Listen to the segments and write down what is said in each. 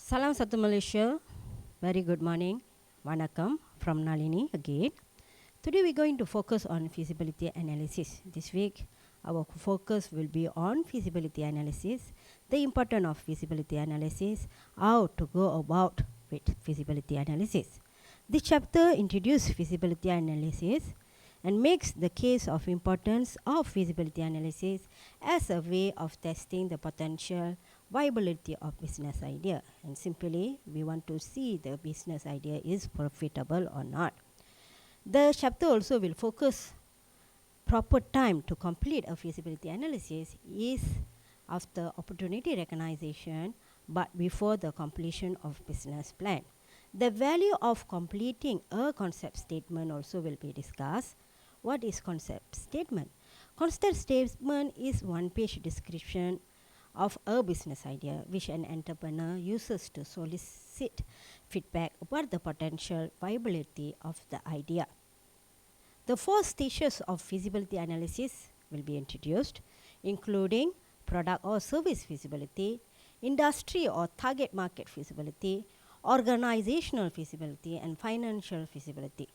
Salam Satu Malaysia. Very good morning. Vanakkam from Nalini again. Today we're going to focus on feasibility analysis. This week our focus will be on feasibility analysis, the importance of feasibility analysis, how to go about with feasibility analysis. This chapter introduces feasibility analysis and makes the case of importance of feasibility analysis as a way of testing the potential viability of business idea, and simply we want to see the business idea is profitable or not. The chapter also will focus proper time to complete a feasibility analysis is after opportunity recognition but before the completion of business plan. The value of completing a concept statement also will be discussed. What is concept statement? Concept statement is one-page description of a business idea which an entrepreneur uses to solicit feedback about the potential viability of the idea. The 4 stages of feasibility analysis will be introduced, including product or service feasibility, industry or target market feasibility, organizational feasibility, and financial feasibility.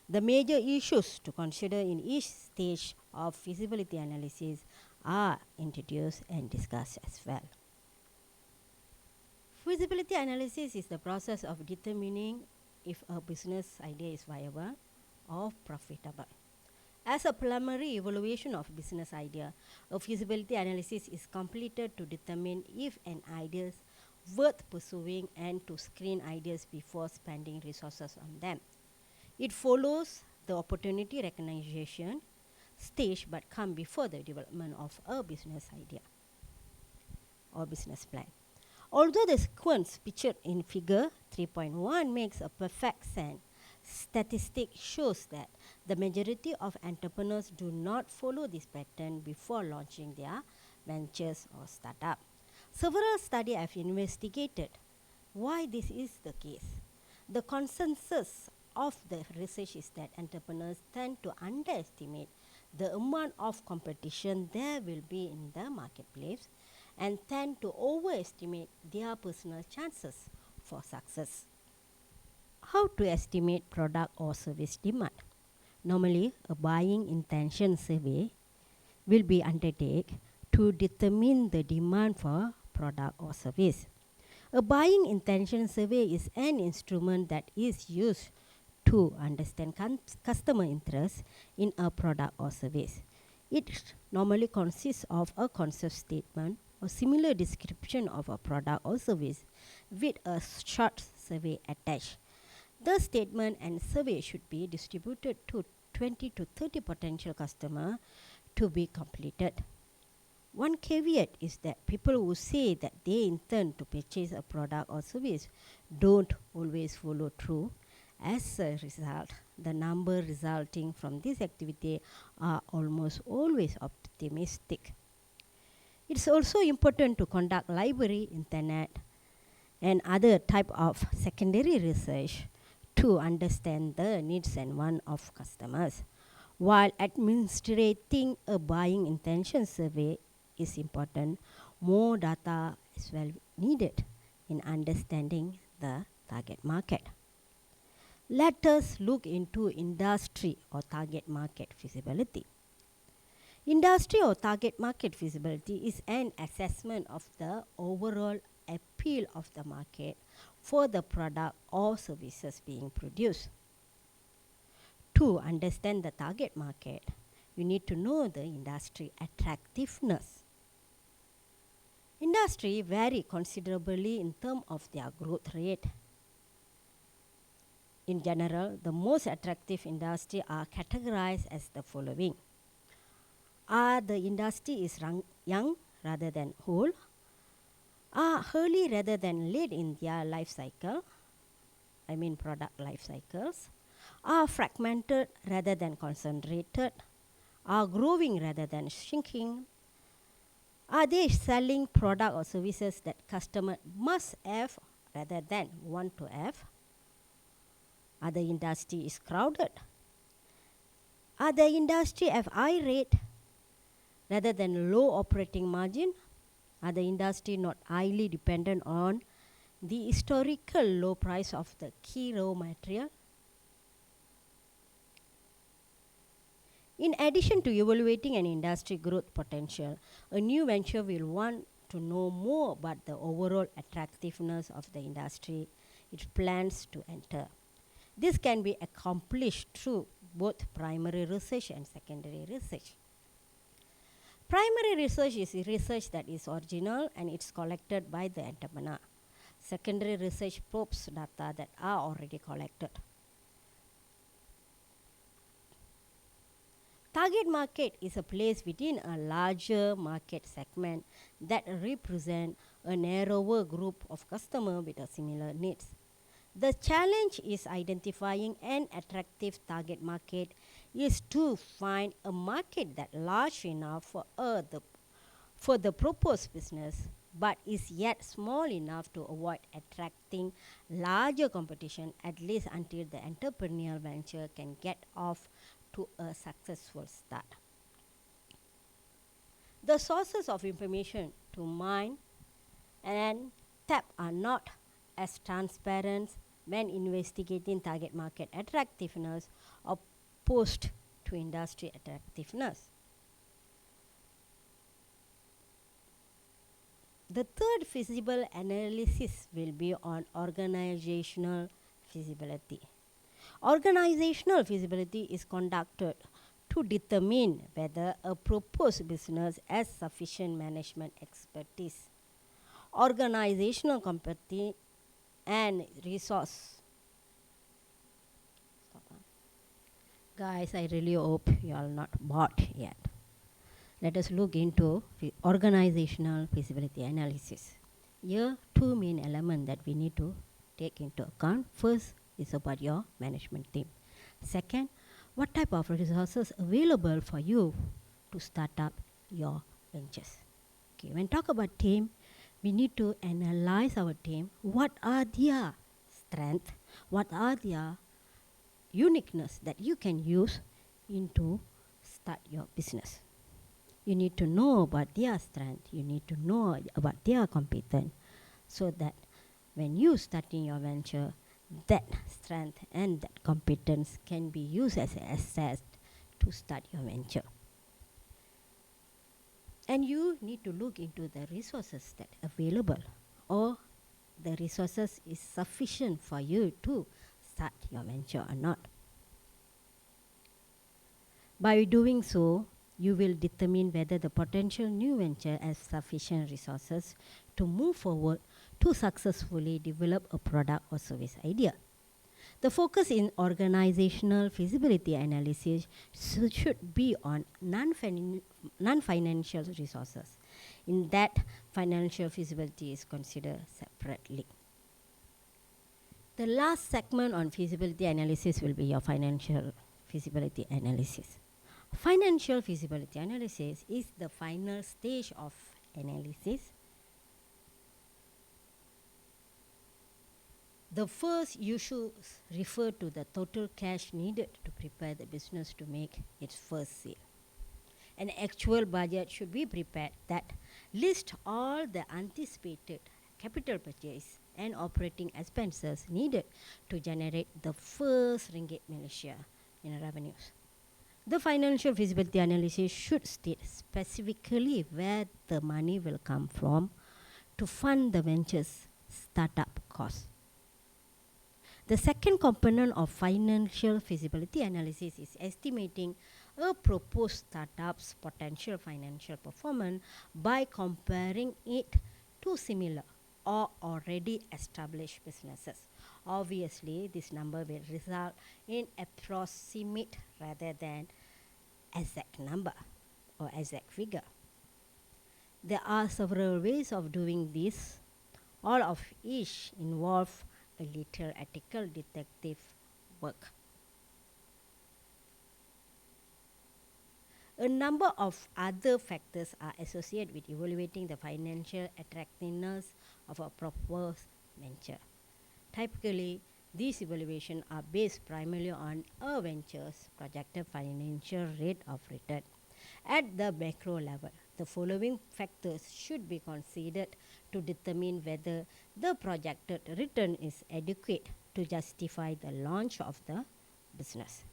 The major issues to consider in each stage of feasibility analysis are introduced and discussed as well. Feasibility analysis is the process of determining if a business idea is viable or profitable. As a preliminary evaluation of business idea, a feasibility analysis is completed to determine if an idea is worth pursuing and to screen ideas before spending resources on them. It follows the opportunity recognition stage but come before the development of a business idea or business plan. Although the sequence pictured in figure 3.1 makes a perfect sense, statistics shows that the majority of entrepreneurs do not follow this pattern before launching their ventures or startup. Several studies have investigated why this is the case. The consensus of the research is that entrepreneurs tend to underestimate the amount of competition there will be in the marketplace and tend to overestimate their personal chances for success. How to estimate product or service demand? Normally, a buying intention survey will be undertaken to determine the demand for product or service. A buying intention survey is an instrument that is used to understand customer interest in a product or service. It normally consists of a concept statement or similar description of a product or service with a short survey attached. The statement and survey should be distributed to 20 to 30 potential customers to be completed. One caveat is that people who say that they intend to purchase a product or service don't always follow through. As a result, the number resulting from this activity are almost always optimistic. It's also important to conduct library, internet, and other type of secondary research to understand the needs and wants of customers. While administrating a buying intention survey is important, more data is well needed in understanding the target market. Let us look into industry or target market feasibility. Industry or target market feasibility is an assessment of the overall appeal of the market for the product or services being produced. To understand the target market, you need to know the industry attractiveness. Industry vary considerably in terms of their growth rate. In general, the most attractive industry are categorized as the following. Are the industry is young rather than old? Are early rather than late in their life cycle? I mean product life cycles. Are fragmented rather than concentrated? Are growing rather than shrinking? Are they selling product or services that customer must have rather than want to have? Are the industry is crowded? Are the industry have high rate rather than low operating margin? Are the industry not highly dependent on the historical low price of the key raw material. In addition to evaluating an industry growth potential, a new venture will want to know more about the overall attractiveness of the industry it plans to enter. This can be accomplished through both primary research and secondary research. Primary research is research that is original and it's collected by the entrepreneur. Secondary research probes data that are already collected. Target market is a place within a larger market segment that represent a narrower group of customers with a similar needs. The challenge is identifying an attractive target market is to find a market that large enough for the proposed business but is yet small enough to avoid attracting larger competition, at least until the entrepreneurial venture can get off to a successful start. The sources of information to mine and tap are not as transparent when investigating target market attractiveness opposed to industry attractiveness. The third feasible analysis will be on organizational feasibility. Organizational feasibility is conducted to determine whether a proposed business has sufficient management expertise, organizational competence, and resource. Guys, I really hope you are not bored yet. Let us look into organizational feasibility analysis. Here, two main elements that we need to take into account. First is about your management team. Second, what type of resources available for you to start up your ventures. Okay, when talk about team, we need to analyze our team. What are their strengths? What are their uniqueness that you can use into start your business? You need to know about their strength. You need to know about their competence, so that when you starting your venture, that strength and that competence can be used as an asset to start your venture. And you need to look into the resources that are available, or the resources is sufficient for you to start your venture or not. By doing so, you will determine whether the potential new venture has sufficient resources to move forward to successfully develop a product or service idea. The focus in organizational feasibility analysis should be on non-financial resources. In that, financial feasibility is considered separately. The last segment on feasibility analysis will be your financial feasibility analysis. Financial feasibility analysis is the final stage of analysis. The first, you should refer to the total cash needed to prepare the business to make its first sale. An actual budget should be prepared that lists all the anticipated capital purchase and operating expenses needed to generate the first ringgit Malaysia in revenues. The financial feasibility analysis should state specifically where the money will come from to fund the venture's startup costs. The second component of financial feasibility analysis is estimating a proposed startup's potential financial performance by comparing it to similar or already established businesses. Obviously, this number will result in approximate rather than exact number or exact figure. There are several ways of doing this, all of each involve a little ethical detective work. A number of other factors are associated with evaluating the financial attractiveness of a proposed venture. Typically, these evaluations are based primarily on a venture's projected financial rate of return at the macro level. the following factors should be considered to determine whether the projected return is adequate to justify the launch of the business.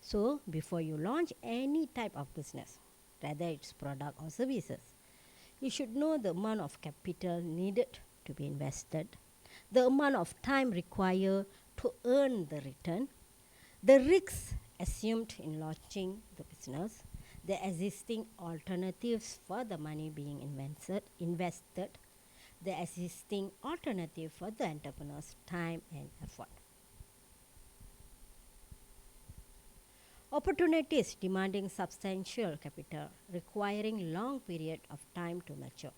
So, before you launch any type of business, whether it's product or services, you should know the amount of capital needed to be invested, the amount of time required to earn the return, the risks assumed in launching the business, the existing alternatives for the money being invested, the existing alternative for the entrepreneur's time and effort. Opportunities demanding substantial capital, requiring long period of time to mature,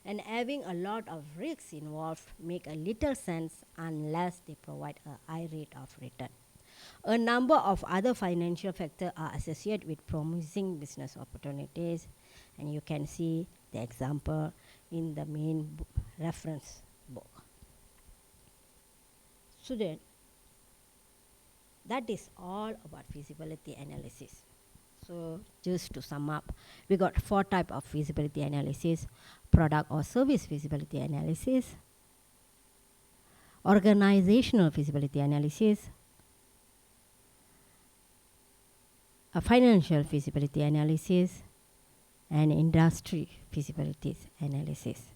and having a lot of risks involved make a little sense unless they provide a high rate of return. A number of other financial factors are associated with promising business opportunities, and you can see the example in the main reference book. Student, that is all about feasibility analysis. So just to sum up, we got 4 types of feasibility analysis: product or service feasibility analysis, organizational feasibility analysis, a financial feasibility analysis, and industry feasibility analysis.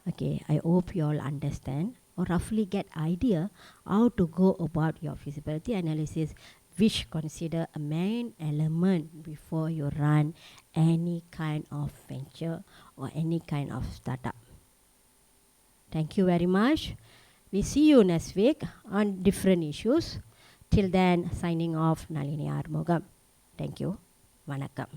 Okay, I hope you all understand or roughly get idea how to go about your feasibility analysis, which consider a main element before you run any kind of venture or any kind of startup. Thank you very much. We see you next week on different issues. Till then, signing off, Nalini Armugam. Thank you. Vanakkam.